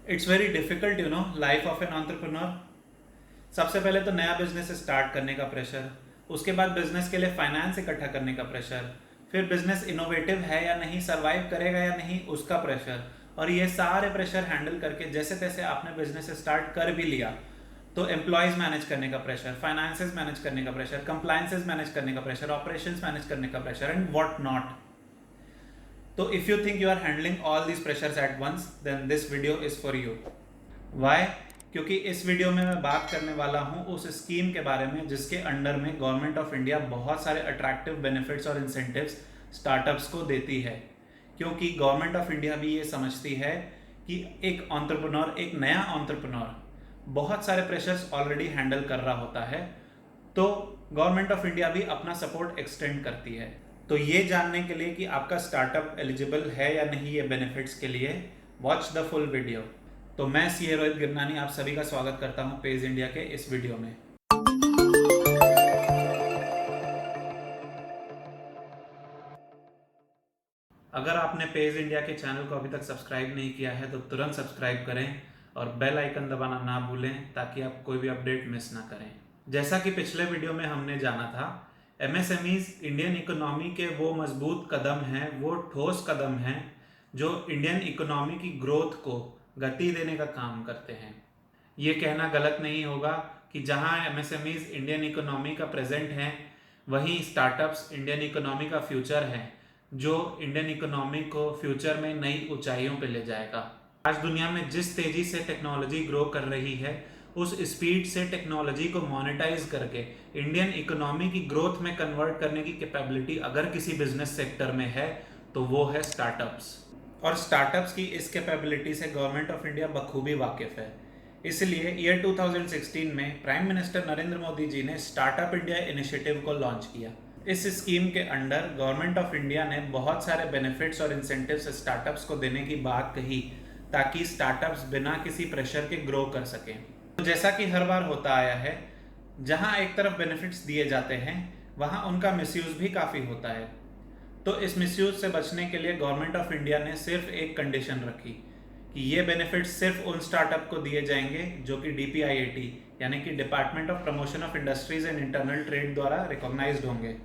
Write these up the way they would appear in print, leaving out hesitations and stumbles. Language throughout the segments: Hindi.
It's very difficult life of an entrepreneur. सबसे पहले तो नया बिजनेस स्टार्ट करने का प्रेशर, उसके बाद बिजनेस के लिए फाइनेंस इकट्ठा करने का प्रेशर, फिर बिजनेस इनोवेटिव है या नहीं, सरवाइव करेगा या नहीं उसका प्रेशर। और ये सारे प्रेशर हैंडल करके जैसे तैसे आपने बिजनेस स्टार्ट कर भी लिया तो एम्प्लॉयज मैनेज करने का प्रेशर, फाइनेंसेस मैनेज करने का प्रेशर, कंप्लायंसेस मैनेज करने का प्रेशर, ऑपरेशंस मैनेज करने का प्रेशर एंड व्हाट नॉट। तो if you think you are handling all these pressures at once then this video is for you. Why? क्योंकि इस वीडियो में मैं बात करने वाला हूं उस स्कीम के बारे में जिसके अंडर में गवर्नमेंट ऑफ इंडिया बहुत सारे अट्रैक्टिव बेनिफिट्स और इंसेंटिव्स स्टार्टअप्स को देती है। क्योंकि गवर्नमेंट ऑफ इंडिया भी ये समझती है कि एक एंटरप्रेन्योर, एक नया एंटरप्रेन्योर बहुत सारे प्रेशर्स ऑलरेडी हैंडल कर रहा होता है, तो गवर्नमेंट ऑफ इंडिया भी अपना सपोर्ट एक्सटेंड करती है। तो ये जानने के लिए कि आपका स्टार्टअप एलिजिबल है या नहीं ये बेनिफिट्स के लिए, वॉच द फुल वीडियो। तो मैं सीए रोहित गिरनानी आप सभी का स्वागत करता हूं पेज इंडिया के इस वीडियो में। अगर आपने पेज इंडिया के चैनल को अभी तक सब्सक्राइब नहीं किया है तो तुरंत सब्सक्राइब करें और बेल आइकन दबाना ना भूलें ताकि आप कोई भी अपडेट मिस ना करें। जैसा कि पिछले वीडियो में हमने जाना था, एमएसएमईज इंडियन इकोनॉमी के वो मजबूत कदम हैं, वो ठोस कदम हैं जो इंडियन इकोनॉमी की ग्रोथ को गति देने का काम करते हैं। ये कहना गलत नहीं होगा कि जहां एमएसएमईज इंडियन इकोनॉमी का प्रेजेंट है वहीं स्टार्टअप्स इंडियन इकोनॉमी का फ्यूचर है, जो इंडियन इकोनॉमी को फ्यूचर में नई ऊंचाइयों पे ले जाएगा। आज दुनिया में जिस तेजी से टेक्नोलॉजी ग्रो कर रही है उस स्पीड से टेक्नोलॉजी को मोनेटाइज करके इंडियन इकोनॉमी की ग्रोथ में कन्वर्ट करने की कैपेबिलिटी अगर किसी बिजनेस सेक्टर में है तो वो है स्टार्टअप्स। और स्टार्टअप्स की इस कैपेबिलिटी से गवर्नमेंट ऑफ इंडिया बखूबी वाकिफ है। इसलिए ईयर 2016 में प्राइम मिनिस्टर नरेंद्र मोदी जी ने स्टार्टअप इंडिया इनिशिएटिव को लॉन्च किया। इस स्कीम के अंडर गवर्नमेंट ऑफ इंडिया ने बहुत सारे बेनिफिट्स और इंसेंटिव्स स्टार्टअप्स को देने की बात कही ताकि स्टार्टअप्स बिना किसी प्रेशर के ग्रो कर सकें। तो जैसा कि हर बार होता आया है, जहां एक तरफ बेनिफिट्स दिए जाते हैं वहां उनका मिसयूज भी काफ़ी होता है। तो इस मिसयूज से बचने के लिए गवर्नमेंट ऑफ इंडिया ने सिर्फ एक कंडीशन रखी कि ये बेनिफिट्स सिर्फ उन स्टार्टअप को दिए जाएंगे जो कि डीपीआईआईटी यानी कि department of promotion of industries and internal trade द्वारा रिकॉग्नाइज्ड होंगे।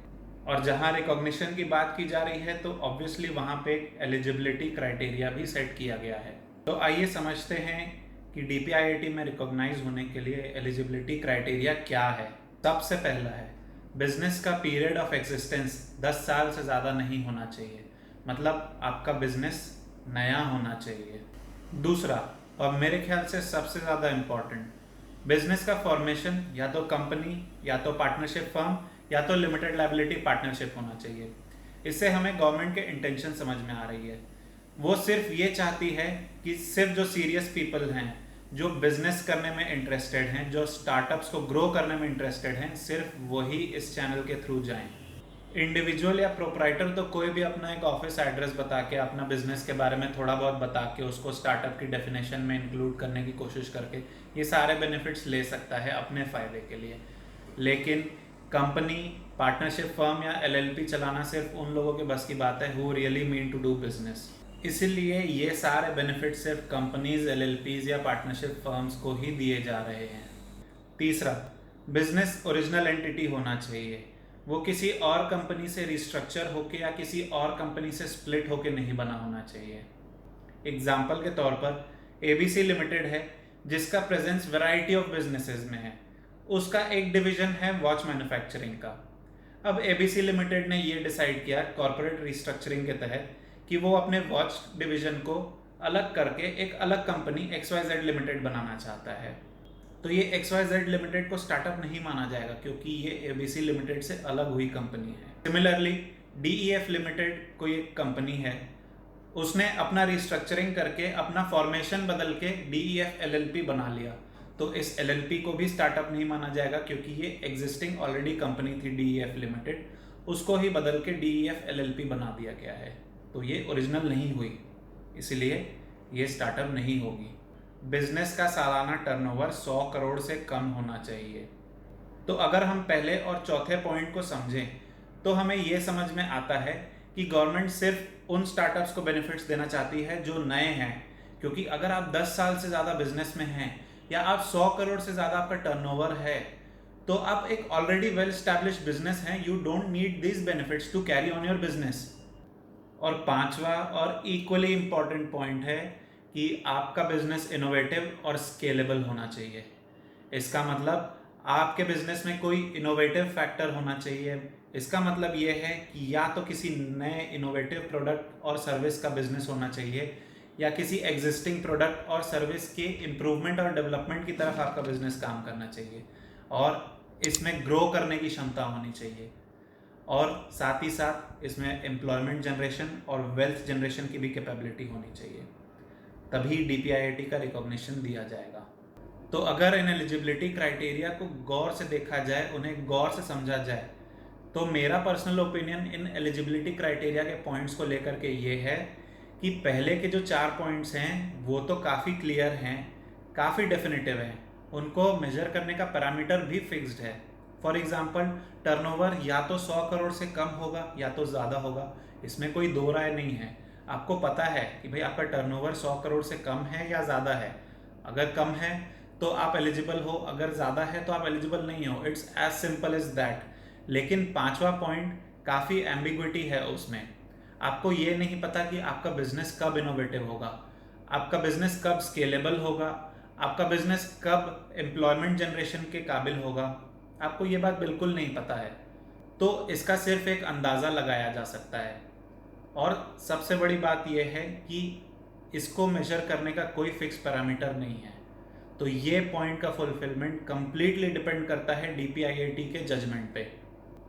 और जहां रिकॉग्निशन की बात की जा रही है तो ऑब्वियसली वहां पे एक एलिजिबिलिटी क्राइटेरिया भी सेट किया गया है। तो आइए समझते हैं कि डीपीआईआईटी में रिकॉग्नाइज होने के लिए एलिजिबिलिटी क्राइटेरिया क्या है। सबसे पहला है बिजनेस का पीरियड ऑफ एग्जिस्टेंस 10 साल से ज़्यादा नहीं होना चाहिए, मतलब आपका बिजनेस नया होना चाहिए। दूसरा और मेरे ख्याल से सबसे ज़्यादा इम्पॉर्टेंट, बिजनेस का फॉर्मेशन या तो कंपनी या तो पार्टनरशिप फर्म या तो लिमिटेड लायबिलिटी पार्टनरशिप होना चाहिए। इससे हमें गवर्नमेंट के इंटेंशन समझ में आ रही है। वो सिर्फ ये चाहती है कि सिर्फ जो सीरियस पीपल हैं, जो बिजनेस करने में इंटरेस्टेड हैं, जो स्टार्टअप्स को ग्रो करने में इंटरेस्टेड हैं, सिर्फ वही इस चैनल के थ्रू जाएं। इंडिविजुअल या प्रोप्राइटर तो कोई भी अपना एक ऑफिस एड्रेस बता के, अपना बिजनेस के बारे में थोड़ा बहुत बता के उसको स्टार्टअप की डेफिनेशन में इंक्लूड करने की कोशिश करके ये सारे बेनिफिट्स ले सकता है अपने फ़ायदे के लिए। लेकिन कंपनी, पार्टनरशिप फर्म या एलएलपी चलाना सिर्फ उन लोगों के बस की बात है who really mean to do business. इसीलिए ये सारे बेनिफिट सिर्फ कंपनीज, एलएलपीज या पार्टनरशिप फर्म्स को ही दिए जा रहे हैं। तीसरा, बिजनेस ओरिजिनल एंटिटी होना चाहिए। वो किसी और कंपनी से रिस्ट्रक्चर होके या किसी और कंपनी से स्प्लिट होके नहीं बना होना चाहिए। एग्जाम्पल के तौर पर एबीसी लिमिटेड है जिसका प्रेजेंस वैरायटी ऑफ बिजनेसेस में है। उसका एक डिवीजन है वॉच मैन्युफैक्चरिंग का। अब एबीसी लिमिटेड ने ये डिसाइड किया कॉर्पोरेट रिस्ट्रक्चरिंग के तहत कि वो अपने वॉच डिवीजन को अलग करके एक अलग कंपनी XYZ लिमिटेड बनाना चाहता है। तो ये XYZ लिमिटेड को स्टार्टअप नहीं माना जाएगा क्योंकि ये एबीसी लिमिटेड से अलग हुई कंपनी है। सिमिलरली DEF लिमिटेड कोई एक कंपनी है, उसने अपना रिस्ट्रक्चरिंग करके अपना फॉर्मेशन बदल के DEF LLP बना लिया, तो इस LLP को भी स्टार्टअप नहीं माना जाएगा क्योंकि ये एग्जिस्टिंग ऑलरेडी कंपनी थी DEF लिमिटेड, उसको ही बदल के DEF LLP बना दिया गया है। तो ये ओरिजिनल नहीं हुई, इसलिए ये स्टार्टअप नहीं होगी। बिजनेस का सालाना टर्नओवर 100 करोड़ से कम होना चाहिए। तो अगर हम पहले और चौथे पॉइंट को समझें तो हमें ये समझ में आता है कि गवर्नमेंट सिर्फ उन स्टार्टअप्स को बेनिफिट्स देना चाहती है जो नए हैं, क्योंकि अगर आप 10 साल से ज़्यादा बिजनेस में हैं या आप 100 करोड़ से ज़्यादा आपका टर्नओवर है, तो आप एक ऑलरेडी वेल स्टैब्लिश्ड बिजनेस हैं, you don't need this benefits to carry on your business. और पांचवा और इक्वली इम्पॉर्टेंट पॉइंट है कि आपका बिजनेस इनोवेटिव और स्केलेबल होना चाहिए। इसका मतलब आपके बिजनेस में कोई इनोवेटिव फैक्टर होना चाहिए। इसका मतलब ये है कि या तो किसी नए इनोवेटिव प्रोडक्ट और सर्विस का बिजनेस होना चाहिए या किसी एग्जिस्टिंग प्रोडक्ट और सर्विस के इम्प्रूवमेंट और डेवलपमेंट की तरफ आपका बिजनेस काम करना चाहिए और इसमें ग्रो करने की क्षमता होनी चाहिए। और साथ ही साथ इसमें एम्प्लॉयमेंट जनरेशन और वेल्थ जनरेशन की भी कैपेबिलिटी होनी चाहिए, तभी DPIIT का रिकॉग्निशन दिया जाएगा। तो अगर इन एलिजिबिलिटी क्राइटेरिया को गौर से देखा जाए, उन्हें गौर से समझा जाए, तो मेरा personal opinion in eligibility criteria के पॉइंट्स को लेकर के ये है कि पहले के जो 4 पॉइंट्स हैं वो तो काफ़ी क्लियर हैं, काफ़ी डेफिनेटिव हैं, उनको मेजर करने का पैरामीटर भी फिक्स्ड है। फॉर एग्जांपल, टर्नओवर या तो 100 करोड़ से कम होगा या तो ज़्यादा होगा, इसमें कोई दो राय नहीं है। आपको पता है कि भाई आपका टर्नओवर 100 करोड़ से कम है या ज़्यादा है। अगर कम है तो आप एलिजिबल हो, अगर ज़्यादा है तो आप एलिजिबल नहीं हो। It's as simple as that. लेकिन पांचवा पॉइंट काफ़ी एम्बिग्विटी है उसमें। आपको ये नहीं पता कि आपका बिजनेस कब इनोवेटिव होगा, आपका बिजनेस कब स्केलेबल होगा, आपका बिजनेस कब एम्प्लॉयमेंट जनरेशन के काबिल होगा। आपको ये बात बिल्कुल नहीं पता है, तो इसका सिर्फ एक अंदाज़ा लगाया जा सकता है। और सबसे बड़ी बात यह है कि इसको मेजर करने का कोई फिक्स पैरामीटर नहीं है। तो ये पॉइंट का फुलफिलमेंट कंप्लीटली डिपेंड करता है DPIIT के जजमेंट पे।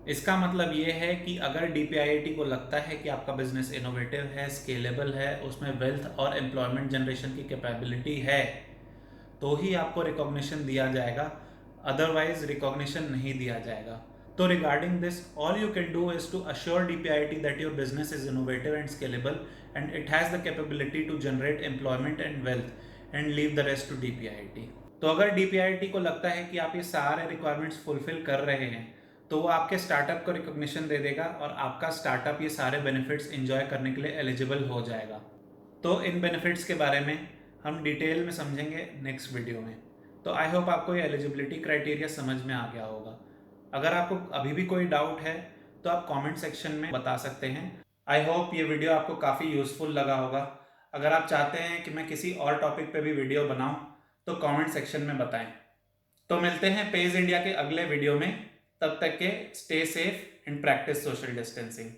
इसका मतलब ये है कि अगर DPIIT को लगता है कि आपका बिजनेस इनोवेटिव है, स्केलेबल है, उसमें वेल्थ और एम्प्लॉयमेंट जनरेशन की कैपेबिलिटी है, तो ही आपको रिकॉग्निशन दिया जाएगा, अदरवाइज रिकॉग्निशन नहीं दिया जाएगा। तो regarding this, all you can do is to assure DPIIT that your business is innovative and scalable and it has the capability to generate employment and wealth and leave the rest to DPIIT। तो अगर DPIIT को लगता है कि आप ये सारे रिक्वायरमेंट्स फुलफिल कर रहे हैं, तो वो आपके स्टार्टअप को रिकॉग्निशन दे देगा और आपका स्टार्टअप ये सारे बेनिफिट्स एंजॉय करने के लिए एलिजिबल हो जाएगा। तो इन बेनिफिट्स के बारे में हम डिटेल में समझेंगे नेक्स्ट वीडियो में। तो आई होप आपको ये एलिजिबिलिटी क्राइटेरिया समझ में आ गया होगा। अगर आपको अभी भी कोई डाउट है तो आप कमेंट सेक्शन में बता सकते हैं। आई होप ये वीडियो आपको काफ़ी यूज़फुल लगा होगा। अगर आप चाहते हैं कि मैं किसी और टॉपिक पे भी वीडियो बनाऊं तो कमेंट सेक्शन में बताएं। तो मिलते हैं पेज इंडिया के अगले वीडियो में। तब तक के stay safe and practice social distancing.